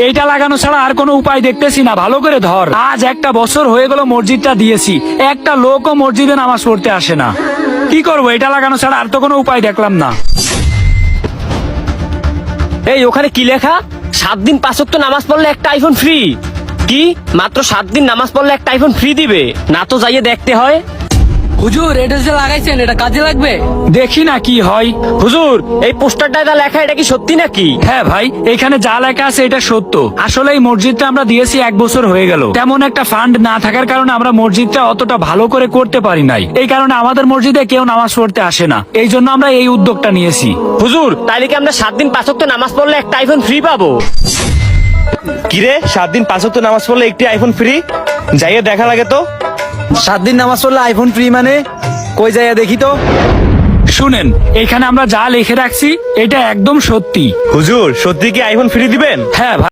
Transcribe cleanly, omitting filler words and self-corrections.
এইটা লাগানো ছাড়া আর কোনো উপায় দেখতেছি না, ভালো করে ধর। আজ একটা বছর হয়ে গেল মসজিদটা দিয়েছি, একটা লোকও মসজিদে নামাজ পড়তে আসে না। কি করবো, এটা লাগানো ছাড়া আর তো কোনো উপায় দেখলাম না। এই ওখানে কি লেখা? 7 দিন 5 ওয়াক্ত নামাজ পড়লে একটা আইফোন ফ্রি। কি মাত্র 7 দিন নামাজ পড়লে একটা আইফোন ফ্রি দিবে? না তো যাইয়ে দেখতে হয়। হুজুর, এটা যে লাগাইছেন এটা কাজে লাগবে? দেখি না কি হয়। হুজুর, এই পোস্টারটায় যা লেখা এটা কি সত্যি নাকি? হ্যাঁ ভাই, এখানে যা লেখা আছে এটা সত্য। আসলে এই মসজিদটা আমরা দিয়েছি 1 বছর হয়ে গেল। তেমন একটা ফান্ড না থাকার কারণে আমরা মসজিদটা অতটা ভালো করে করতে পারি নাই। এই কারণে আমাদের মসজিদে কেউ নামাজ পড়তে আসে না। এই জন্য আমরা এই উদ্যোগটা নিয়েছি। হুজুর, তাইলে কি আমরা 7 দিন 5 ওয়াক্ত নামাজ পড়লে একটা আইফোন ফ্রি পাবো? কিরে 7 দিন 5 ওয়াক্ত নামাজ পড়লে একটি আইফোন ফ্রি? যাইয়ে দেখা লাগে তো। 7 দিন নামাজ পড়লে আইফোন ফ্রি মানে? কই যাইয়া দেখি তো। শুনেন, এখানে আমরা যা লিখে রাখছি এটা একদম সত্যি। হুজুর, সত্যি কি আইফোন ফ্রি দিবেন? হ্যাঁ ভাই।